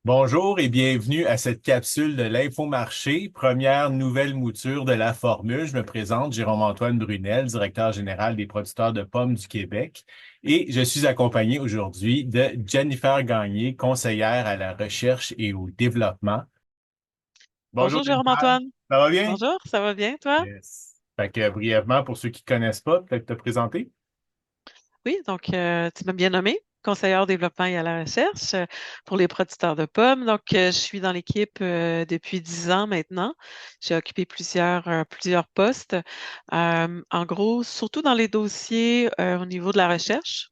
Bonjour et bienvenue à cette capsule de l'Infomarché, première nouvelle mouture de la formule. Je me présente, Jérôme-Antoine Brunel, directeur général des producteurs de pommes du Québec, et je suis accompagné aujourd'hui de Jennifer Gagné, conseillère à la recherche et au développement. Bonjour Bonjour Jennifer, Jérôme-Antoine. ça va bien? Bonjour, ça va bien, toi? Yes. Fait que brièvement, pour ceux qui ne connaissent pas, peut-être te présenter. Oui, donc tu m'as bien nommé, conseillère au développement et à la recherche pour les producteurs de pommes. Donc, je suis dans l'équipe depuis 10 ans maintenant. J'ai occupé plusieurs postes. En gros, surtout dans les dossiers au niveau de la recherche,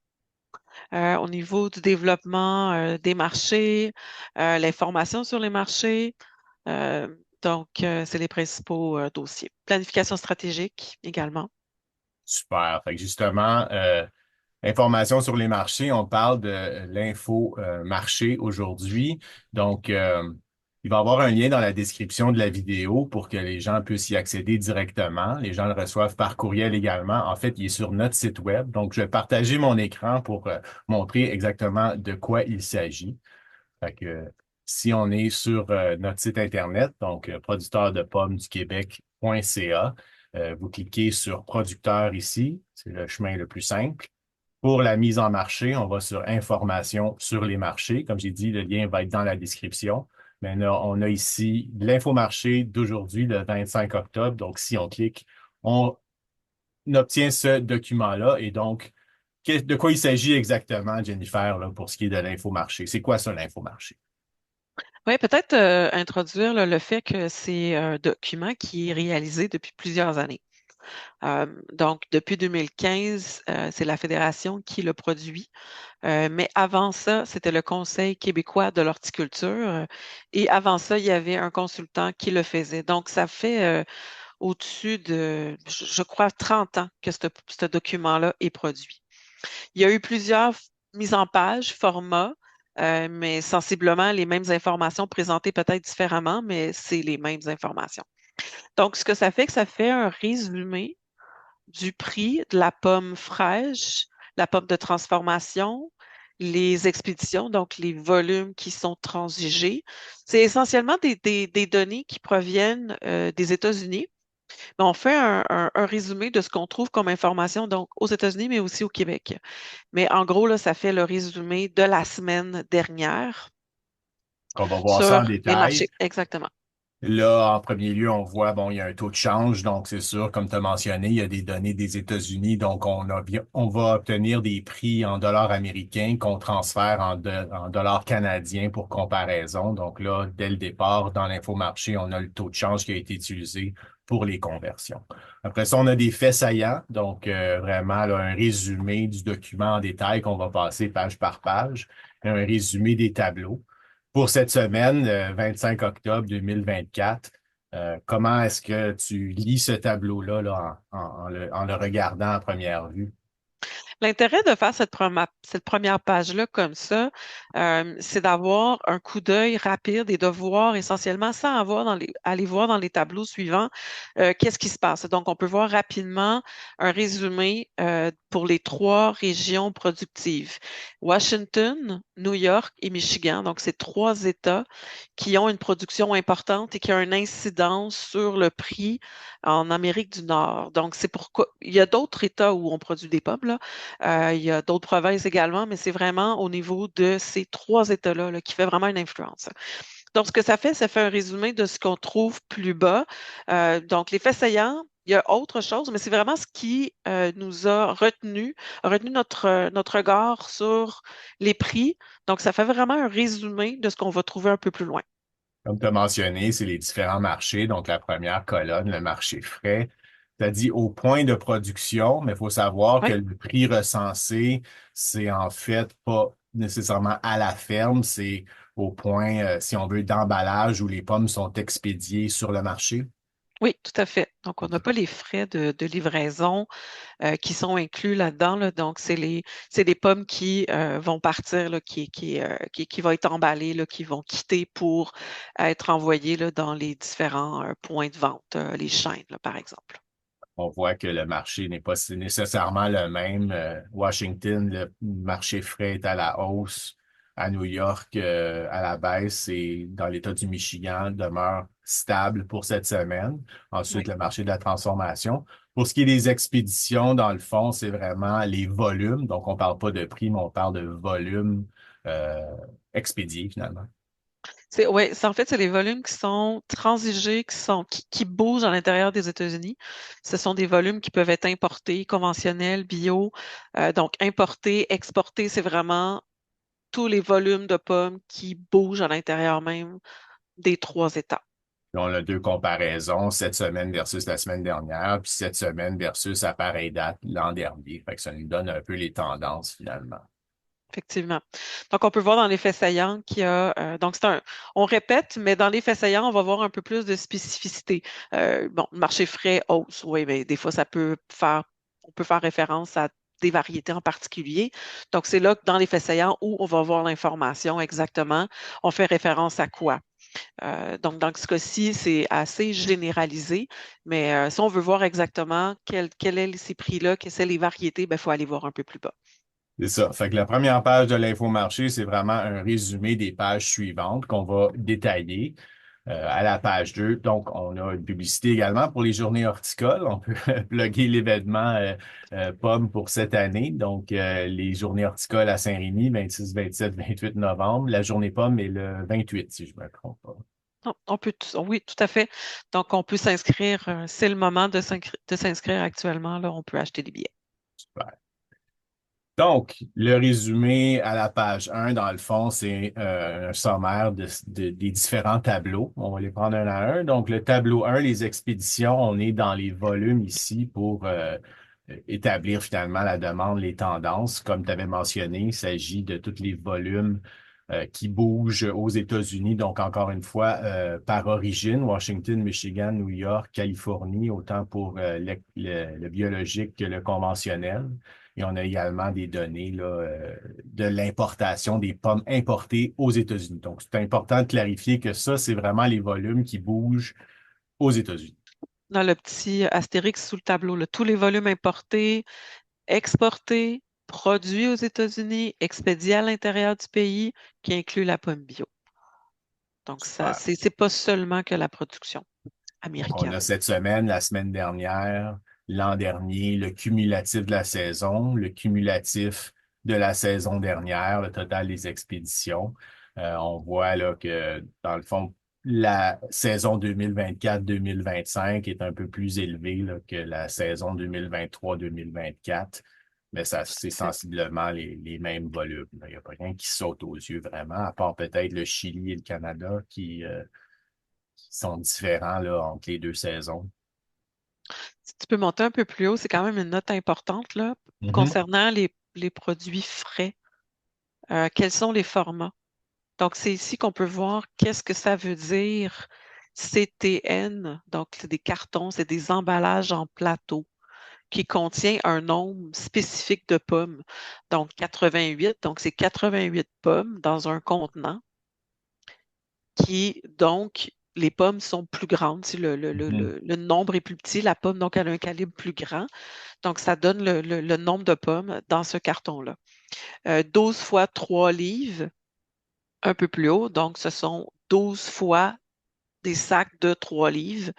au niveau du développement des marchés, l'information sur les marchés. Euh, donc, c'est les principaux dossiers. Planification stratégique également. Super. Fait que justement, information sur les marchés, on parle de l'info marché aujourd'hui. Donc, il va y avoir un lien dans la description de la vidéo pour que les gens puissent y accéder directement. Les gens le reçoivent par courriel également. En fait, il est sur notre site web. Donc, je vais partager mon écran pour montrer exactement de quoi il s'agit. Fait que si on est sur notre site Internet, donc producteur de pommes du Québec.ca, vous cliquez sur producteur ici, c'est le chemin le plus simple. Pour la mise en marché, on va sur information sur les marchés. Comme j'ai dit, le lien va être dans la description. Maintenant, on a ici l'infomarché d'aujourd'hui, le 25 octobre. Donc, si on clique, on obtient ce document-là. Et donc, de quoi il s'agit exactement, Jennifer, là, pour ce qui est de l'infomarché? C'est quoi ça, l'infomarché? Oui, peut-être introduire là, le fait que c'est un document qui est réalisé depuis plusieurs années. Donc, depuis 2015, c'est la fédération qui le produit. Mais avant ça, c'était le Conseil québécois de l'horticulture. Et avant ça, il y avait un consultant qui le faisait. Donc, ça fait au-dessus de, je crois, 30 ans que ce document-là est produit. Il y a eu plusieurs mises en page, formats, mais sensiblement les mêmes informations présentées peut-être différemment, mais c'est les mêmes informations. Donc, ce que ça fait un résumé du prix de la pomme fraîche, la pomme de transformation, les expéditions, donc les volumes qui sont transigés. C'est essentiellement des données qui proviennent des États-Unis. Mais on fait un résumé de ce qu'on trouve comme information donc aux États-Unis, mais aussi au Québec. Mais en gros, là, ça fait le résumé de la semaine dernière On va voir ça en sur les détail. marchés. Exactement. Là, en premier lieu, on voit, bon, il y a un taux de change, donc c'est sûr, comme tu as mentionné, il y a des données des États-Unis, donc on va obtenir des prix en dollars américains qu'on transfère en dollars canadiens pour comparaison. Donc là, dès le départ, dans l'infomarché, on a le taux de change qui a été utilisé pour les conversions. Après ça, on a des faits saillants, donc vraiment là, un résumé du document en détail qu'on va passer page par page, un résumé des tableaux. Pour cette semaine, le 25 octobre 2024, comment est-ce que tu lis ce tableau-là là, en le regardant à première vue? L'intérêt de faire cette première page-là comme ça, c'est d'avoir un coup d'œil rapide et de voir essentiellement, sans avoir aller voir dans les tableaux suivants, qu'est-ce qui se passe. Donc, on peut voir rapidement un résumé pour les trois régions productives. Washington, New York et Michigan. Donc, c'est trois États qui ont une production importante et qui ont une incidence sur le prix en Amérique du Nord. Donc, c'est pourquoi il y a d'autres États où on produit des pommes, là. Il y a d'autres provinces également, mais c'est vraiment au niveau de ces trois États-là là, qui fait vraiment une influence. Donc, ce que ça fait un résumé de ce qu'on trouve plus bas. Donc, les faits saillants, il y a autre chose, mais c'est vraiment ce qui nous a retenu notre regard sur les prix. Donc, ça fait vraiment un résumé de ce qu'on va trouver un peu plus loin. Comme tu as mentionné, c'est les différents marchés. Donc, la première colonne, le marché frais. Tu as dit au point de production, mais il faut savoir que Oui. le prix recensé, c'est en fait pas nécessairement à la ferme, c'est au point, si on veut, d'emballage où les pommes sont expédiées sur le marché. Oui, tout à fait. Donc, on n'a pas les frais de livraison qui sont inclus là-dedans, là. Donc, c'est les pommes qui vont partir, là, qui vont être emballées, là, qui vont quitter pour être envoyées là, dans les différents points de vente, les chaînes, là, par exemple. On voit que le marché n'est pas nécessairement le même. Washington, le marché frais est à la hausse. à New York à la baisse et dans l'État du Michigan demeure stable pour cette semaine. Ensuite, Oui. le marché de la transformation. Pour ce qui est des expéditions, dans le fond, c'est vraiment les volumes. Donc, on parle pas de prix, mais on parle de volume euh, expédié finalement. Ouais, en fait, c'est les volumes qui sont transigés, qui bougent à l'intérieur des États-Unis. Ce sont des volumes qui peuvent être importés, conventionnels, bio. Donc, importés, exportés, c'est vraiment tous les volumes de pommes qui bougent à l'intérieur même des trois États. Puis on a deux comparaisons, cette semaine versus la semaine dernière, puis cette semaine versus à pareille date l'an dernier. Fait que ça nous donne un peu les tendances finalement. Effectivement. Donc, on peut voir dans les faits saillants qu'il y a, donc on répète, mais dans les faits saillants, on va voir un peu plus de spécificité. Bon, le marché frais hausse, oui, mais des fois, on peut faire référence à des variétés en particulier. Donc, c'est là que dans les faits saillants où on va voir l'information exactement, on fait référence à quoi. Donc, dans ce cas-ci, c'est assez généralisé, mais si on veut voir exactement quel est ces prix-là, quelles sont les variétés, il faut aller voir un peu plus bas. C'est ça. Fait que la première page de l'infomarché, c'est vraiment un résumé des pages suivantes qu'on va détailler à la page 2. Donc, on a une publicité également pour les journées horticoles. On peut plugger l'événement POM pour cette année. Donc, les journées horticoles à Saint-Rémy, 26, 27, 28 novembre. La journée POM est le 28, si je me trompe pas. Non, oui, tout à fait. Donc, on peut s'inscrire, c'est le moment de s'inscrire actuellement, là, on peut acheter des billets. Super. Donc, le résumé à la page 1, dans le fond, c'est un sommaire des différents tableaux. On va les prendre un à un. Donc, le tableau 1, les expéditions, on est dans les volumes ici pour établir finalement la demande, les tendances. Comme tu avais mentionné, il s'agit de tous les volumes qui bougent aux États-Unis. Donc, encore une fois, par origine, Washington, Michigan, New York, Californie, autant pour le biologique que le conventionnel. Et on a également des données là, de l'importation des pommes importées aux États-Unis. Donc, c'est important de clarifier que ça, c'est vraiment les volumes qui bougent aux États-Unis. Dans le petit astérix sous le tableau, là, tous les volumes importés, exportés, produits aux États-Unis, expédiés à l'intérieur du pays, qui inclut la pomme bio. Donc, ça, Super. c'est pas seulement que la production Donc, on a américaine. cette semaine, la semaine dernière, l'an dernier, le cumulatif de la saison, le cumulatif de la saison dernière, le total des expéditions. On voit là que, dans le fond, la saison 2024-2025 est un peu plus élevée là, que la saison 2023-2024, mais ça, c'est Tout à fait. sensiblement les mêmes volumes. Il n'y a pas rien qui saute aux yeux vraiment, à part peut-être le Chili et le Canada qui sont différents là, entre les deux saisons. Si tu peux monter un peu plus haut, c'est quand même une note importante là, Mhm. concernant les produits frais. Quels sont les formats? Donc, c'est ici qu'on peut voir qu'est-ce que ça veut dire CTN. Donc, c'est des cartons, c'est des emballages en plateau qui contient un nombre spécifique de pommes. Donc, 88, donc c'est 88 pommes dans un contenant donc, les pommes sont plus grandes. Si Mhm. le nombre est plus petit, la pomme, donc, elle a un calibre plus grand. Donc, ça donne le nombre de pommes dans ce carton-là. 12 fois 3 livres, un peu plus haut. Donc, ce sont 12 fois des sacs de 3 livres,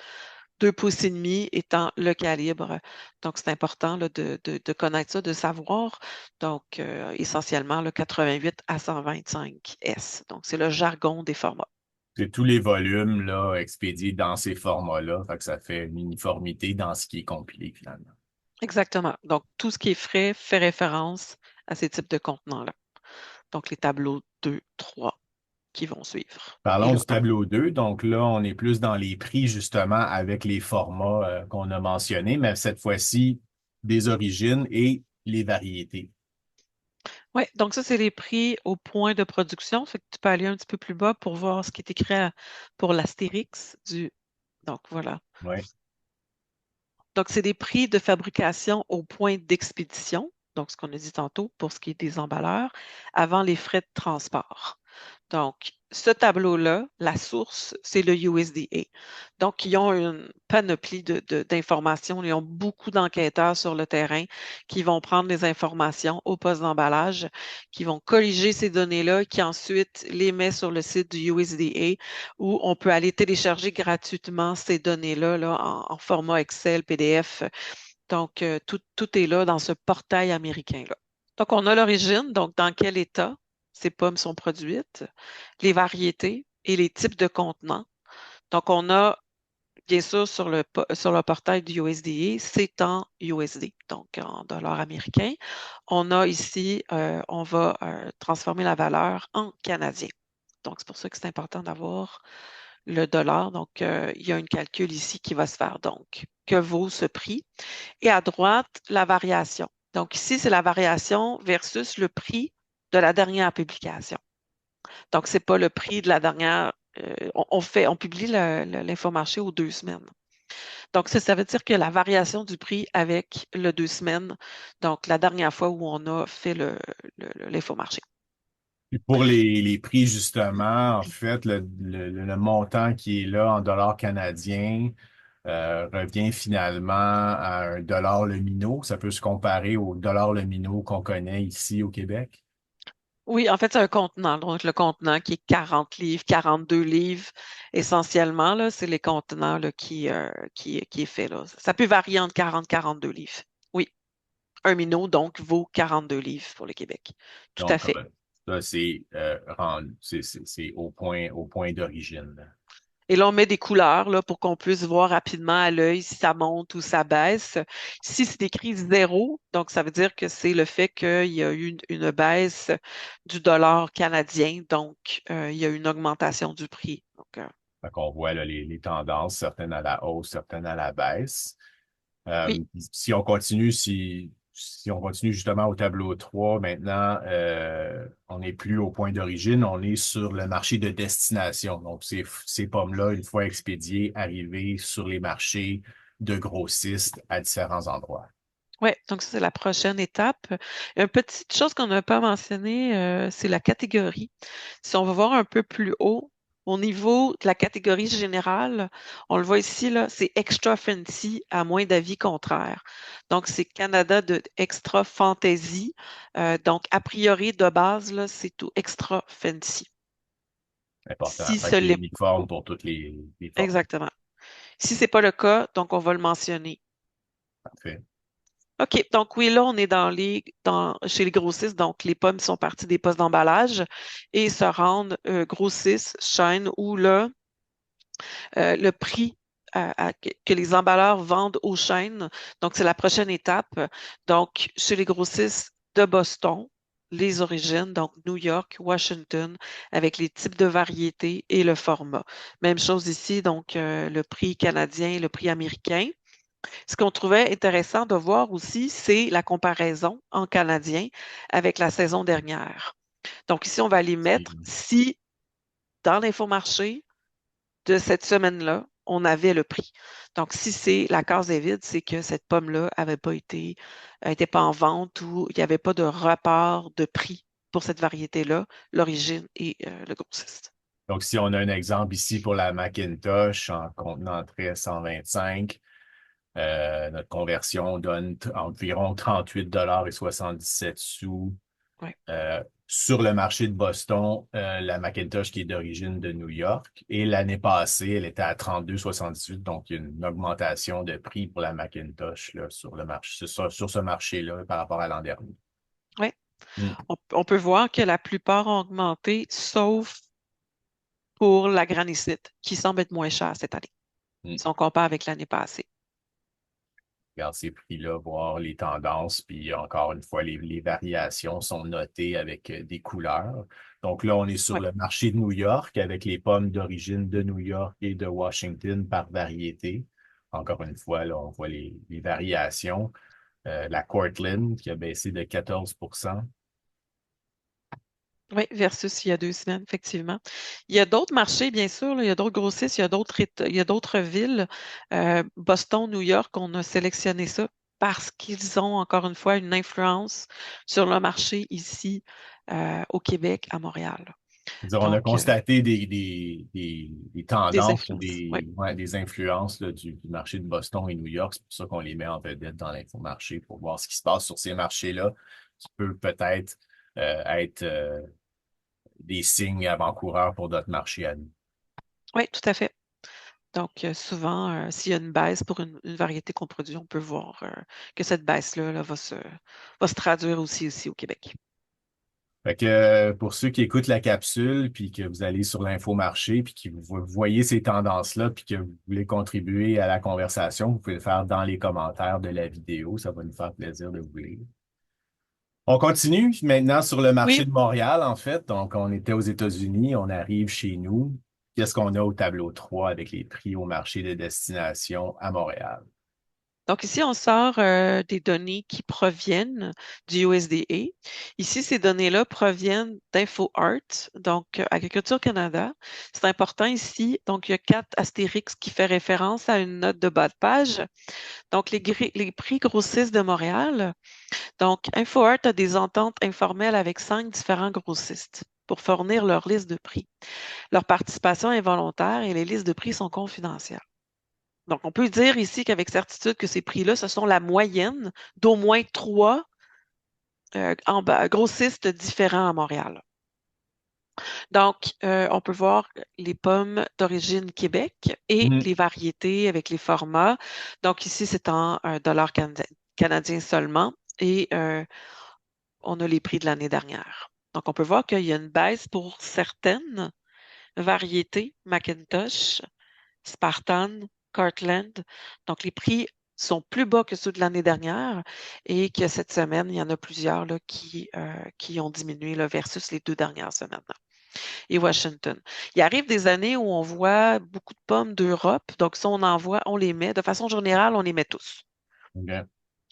2 pouces et demi étant le calibre. Donc, c'est important là, de connaître ça, de savoir. Donc, essentiellement, le 88 à 125 S. Donc, c'est le jargon des formats. C'est tous les volumes là, expédiés dans ces formats-là. Fait que ça fait une uniformité dans ce qui est compilé finalement. Exactement. Donc, tout ce qui est frais fait référence à ces types de contenants-là. Donc, les tableaux 2, 3 qui vont suivre. Et Parlons le du 1. tableau 2. Donc là, on est plus dans les prix justement avec les formats qu'on a mentionnés, mais cette fois-ci, des origines et les variétés. Oui, donc ça, c'est les prix au point de production. Fait que tu peux aller un petit peu plus bas pour voir ce qui est écrit pour l'astérix du. Donc, voilà. Oui. Donc, c'est des prix de fabrication au point d'expédition. Donc, ce qu'on a dit tantôt pour ce qui est des emballeurs, avant les frais de transport. Donc, ce tableau-là, la source, c'est le USDA. Donc, ils ont une panoplie d'informations. Ils ont beaucoup d'enquêteurs sur le terrain qui vont prendre les informations au poste d'emballage, qui vont colliger ces données-là, qui ensuite les met sur le site du USDA où on peut aller télécharger gratuitement ces données-là là, en format Excel, PDF. Donc, tout est là dans ce portail américain-là. Donc, on a l'origine, donc dans quel état ces pommes sont produites, les variétés et les types de contenants. Donc, on a, bien sûr, sur le portail du USDA, c'est en USD, donc en dollars américains. On a ici, on va transformer la valeur en canadien. Donc, c'est pour ça que c'est important d'avoir le dollar. Donc, il y a un calcul ici qui va se faire. Donc, que vaut ce prix? Et à droite, la variation. Donc, ici, c'est la variation versus le prix de la dernière publication. Donc, c'est pas le prix de la dernière. On publie l'infomarché aux 2 semaines. Donc, ça veut dire que la variation du prix avec le 2 semaines, donc la dernière fois où on a fait l'infomarché. Puis pour les prix, justement, en fait, le montant qui est là en dollars canadiens revient finalement à un dollar le minot. Ça peut se comparer au dollar le minot qu'on connaît ici au Québec. Oui, en fait, c'est un contenant. Donc, le contenant qui est 40 livres, 42 livres, essentiellement, là, c'est les contenants là, qui est fait. Là. Ça peut varier entre 40 et 42 livres. Oui, un minot, donc, vaut 42 livres pour le Québec. Tout à Donc, fait. ça, c'est c'est au point d'origine, là. Et là, on met des couleurs là, pour qu'on puisse voir rapidement à l'œil si ça monte ou ça baisse. Si c'est écrit 0, donc ça veut dire que c'est le fait qu'il y a eu une baisse du dollar canadien, donc il y a une augmentation du prix. Donc, Fait qu'on voit là, les tendances, certaines à la hausse, certaines à la baisse. oui, Si on continue, si on continue justement au tableau 3, maintenant, on n'est plus au point d'origine, on est sur le marché de destination. Donc, ces pommes-là, une fois expédiées, arrivées sur les marchés de grossistes à différents endroits. ouais, donc ça, c'est la prochaine étape. Une petite chose qu'on n'a pas mentionnée, c'est la catégorie. Si on va voir un peu plus haut, au niveau de la catégorie générale, on le voit ici, là, c'est Extra Fancy à moins d'avis contraire. Donc, c'est Canada de Extra Fantasy. Donc, a priori, de base, là, c'est tout Extra Fancy. Important. Si Fait ce que c'est l'est, uniforme pour toutes les formes. exactement. Si c'est pas le cas, donc on va le mentionner. Parfait. OK, donc oui, là, on est chez les grossistes, donc les pommes sont parties des postes d'emballage et se rendent grossistes, chaînes, où là, le prix que les emballeurs vendent aux chaînes, donc c'est la prochaine étape. Donc, chez les grossistes de Boston, les origines, donc New York, Washington, avec les types de variétés et le format. Même chose ici, donc le prix canadien et le prix américain. Ce qu'on trouvait intéressant de voir aussi, c'est la comparaison en canadien avec la saison dernière. Donc ici, on va aller mettre si dans l'infomarché de cette semaine-là, on avait le prix. Donc, si c'est la case est vide, c'est que cette pomme-là n'était pas en vente ou il n'y avait pas de report de prix pour cette variété-là, l'origine et le grossiste. Donc, si on a un exemple ici pour la Macintosh en contenant 125, notre conversion donne environ 38 $ et 77 sous. Ouais. Sur le marché de Boston, la Macintosh qui est d'origine de New York. Et l'année passée, elle était à 32,78. Donc, il y a une augmentation de prix pour la Macintosh là, sur le marché, sur ce marché-là par rapport à l'an dernier. Ouais. Mm. On peut voir que la plupart ont augmenté, sauf pour la granicite, qui semble être moins chère cette année, Mm. si on compare avec l'année passée. Regarde ces prix-là, voir les tendances, puis encore une fois, les variations sont notées avec des couleurs. Donc là, on est sur Ouais. le marché de New York avec les pommes d'origine de New York et de Washington par variété. Encore une fois, là, on voit les variations. La Cortland qui a baissé de 14%. Oui, versus il y a 2 semaines, effectivement. Il y a d'autres marchés, bien sûr, là, il y a d'autres grossistes, il y a d'autres villes. Boston, New York, on a sélectionné ça parce qu'ils ont, encore une fois, une influence sur le marché ici au Québec, à Montréal. C'est-à-dire, on a Donc, constaté des des tendances ou influences. Oui. des influences là, du marché de Boston et New York. C'est pour ça qu'on les met en vedette dans l'infomarché pour voir ce qui se passe sur ces marchés-là, qui peut peut-être être des signes avant-coureurs pour d'autres marchés à nous. Oui, tout à fait. Donc, souvent, s'il y a une baisse pour une variété qu'on produit, on peut voir que cette baisse-là va se traduire aussi au Québec. Fait que pour ceux qui écoutent la capsule, puis que vous allez sur l'infomarché, puis que vous voyez ces tendances-là, puis que vous voulez contribuer à la conversation, vous pouvez le faire dans les commentaires de la vidéo. Ça va nous faire plaisir de vous lire. On continue maintenant sur le Oui, marché de Montréal, en fait. Donc, on était aux États-Unis, on arrive chez nous. Qu'est-ce qu'on a au tableau 3 avec les prix au marché de destination à Montréal? donc ici, on sort des données qui proviennent du USDA. Ici, ces données-là proviennent d'InfoArt, donc Agriculture Canada. C'est important ici. Donc, il y a 4 astérix qui fait référence à une note de bas de page. Donc, les prix grossistes de Montréal. Donc, InfoArt a des ententes informelles avec 5 différents grossistes pour fournir leur liste de prix. Leur participation est volontaire et les listes de prix sont confidentielles. Donc, on peut dire ici qu'avec certitude que ces prix-là, ce sont la moyenne d'au moins 3 grossistes différents à Montréal. Donc, on peut voir les pommes d'origine Québec et Mhm. les variétés avec les formats. Donc, ici, c'est en dollars canadiens seulement et on a les prix de l'année dernière. Donc, on peut voir qu'il y a une baisse pour certaines variétés, Macintosh, Spartan, Cortland. Donc, les prix sont plus bas que ceux de l'année dernière et que cette semaine, il y en a plusieurs là, qui ont diminué là, versus les 2 dernières semaines. Et Washington. Il arrive des années où on voit beaucoup de pommes d'Europe. Donc, si on en voit, on les met. De façon générale, on les met tous. OK.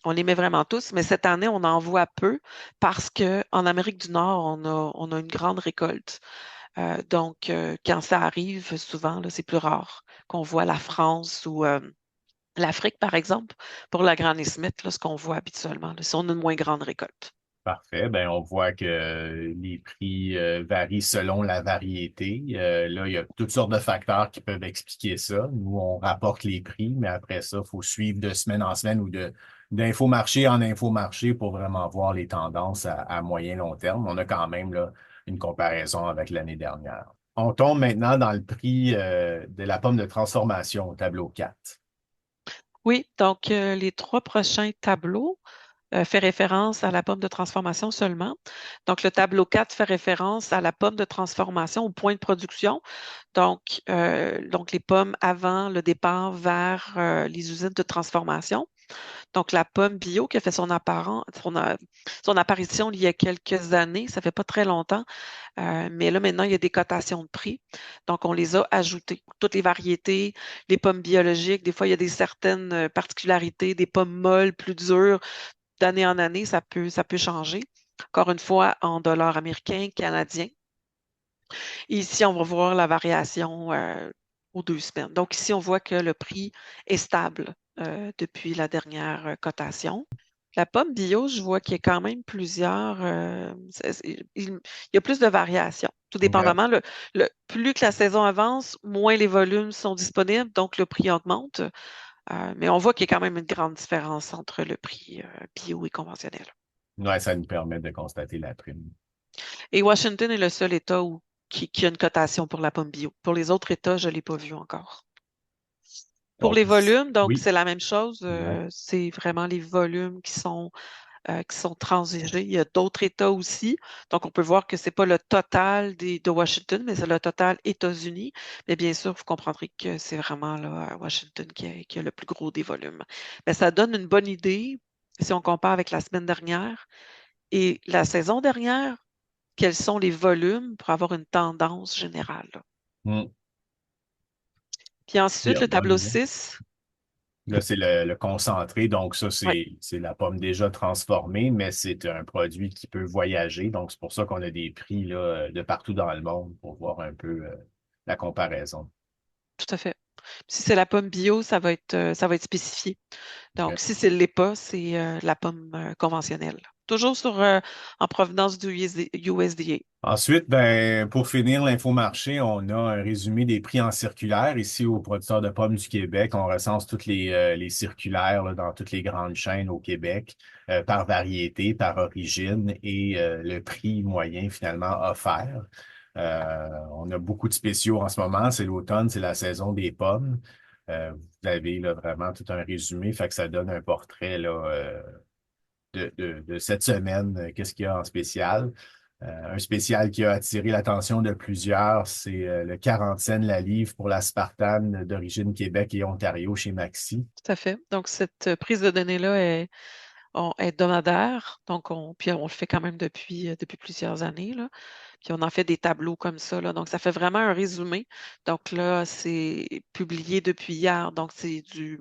On les met vraiment tous, mais cette année, on en voit peu parce qu'en Amérique du Nord, on a une grande récolte. Donc, quand ça arrive, souvent, là, c'est plus rare qu'on voit la France ou l'Afrique, par exemple, pour la Granny Smith, là, ce qu'on voit habituellement, là, si on a une moins grande récolte. Parfait. Ben, on voit que les prix varient selon la variété. Là, il y a toutes sortes de facteurs qui peuvent expliquer ça. Nous, on rapporte les prix, mais après ça, il faut suivre de semaine en semaine ou d'infomarché en infomarché pour vraiment voir les tendances à moyen long terme. On a quand même là, une comparaison avec l'année dernière. On tombe maintenant dans le prix de la pomme de transformation au tableau 4. Oui, donc les 3 prochains tableaux fait référence à la pomme de transformation seulement. Donc, le tableau 4 fait référence à la pomme de transformation au point de production. Donc les pommes avant le départ vers les usines de transformation. Donc, la pomme bio qui a fait son apparition il y a quelques années, ça fait pas très longtemps, mais là, maintenant, il y a des cotations de prix. Donc, on les a ajoutées. Toutes les variétés, les pommes biologiques, des fois, il y a des certaines particularités, des pommes molles, plus dures. D'année en année, ça peut changer. Encore une fois, en dollars américains, canadiens. Et ici, on va voir la variation aux 2 semaines. Donc, ici, on voit que le prix est stable depuis la dernière cotation. La pomme bio, je vois qu'il y a quand même plusieurs. Il y a plus de variations. Tout OK. dépendamment, plus que la saison avance, moins les volumes sont disponibles, donc le prix augmente. Mais on voit qu'il y a quand même une grande différence entre le prix bio et conventionnel. Ouais, ça nous permet de constater la prime. Et Washington est le seul État qui a une cotation pour la pomme bio. Pour les autres États, je ne l'ai pas vu encore. Pour Donc, les volumes, donc oui. c'est la même chose. Ouais. C'est vraiment les volumes qui sont transigés. Il y a d'autres États aussi. Donc, on peut voir que ce n'est pas le total de Washington, mais c'est le total États-Unis. Mais bien sûr, vous comprendrez que c'est vraiment là, Washington qui a le plus gros des volumes. Mais ça donne une bonne idée si on compare avec la semaine dernière et la saison dernière, quels sont les volumes pour avoir une tendance générale, là. Hmm. Puis ensuite, le tableau 6. Là, c'est le concentré. Donc, ça, Oui, c'est la pomme déjà transformée, mais c'est un produit qui peut voyager. Donc, c'est pour ça qu'on a des prix là, de partout dans le monde pour voir un peu la comparaison. tout à fait. Si c'est la pomme bio, ça va être spécifié. Donc, si ce ne l'est pas, c'est la pomme conventionnelle. Toujours en provenance du USDA. Ensuite, ben, pour finir l'infomarché, on a un résumé des prix en circulaire. Ici, au producteur de pommes du Québec, on recense toutes les circulaires là, dans toutes les grandes chaînes au Québec, par variété, par origine et le prix moyen finalement offert. On a beaucoup de spéciaux en ce moment. C'est l'automne, c'est la saison des pommes. Vous avez là, vraiment tout un résumé, fait que ça donne un portrait là, de cette semaine, qu'est-ce qu'il y a en spécial. Un spécial qui a attiré l'attention de plusieurs, c'est le 40 cents la livre pour l'aspartame d'origine Québec et Ontario chez Maxi. Tout à fait. Donc, cette prise de données-là est hebdomadaire. Donc, puis on le fait quand même depuis plusieurs années, là. Puis on en fait des tableaux comme ça, là. Donc, ça fait vraiment un résumé. Donc là, c'est publié depuis hier. Donc, c'est du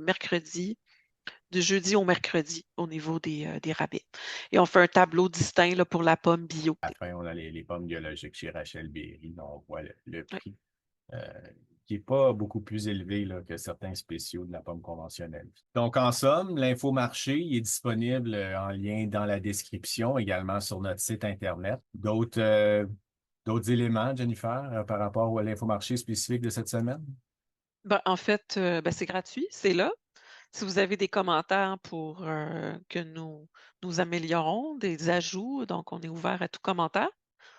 jeudi au mercredi au niveau des rabais. Et on fait un tableau distinct là, pour la pomme bio. À la fin, on a les pommes biologiques chez Rachel Berry, dont on voit le Ouais, prix, euh, qui n'est pas beaucoup plus élevé là, que certains spéciaux de la pomme conventionnelle. Donc, en somme, l'infomarché il est disponible en lien dans la description, également sur notre site Internet. D'autres éléments, Jennifer, par rapport à l'infomarché spécifique de cette semaine? ben, en fait, ben, c'est gratuit, c'est là. Si vous avez des commentaires pour que nous améliorons, des ajouts, donc on est ouvert à tout commentaire.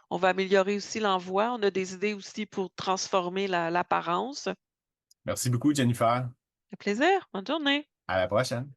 On va améliorer aussi l'envoi. On a des idées aussi pour transformer l'apparence. Merci beaucoup, Jennifer. Un plaisir. Bonne journée. À la prochaine.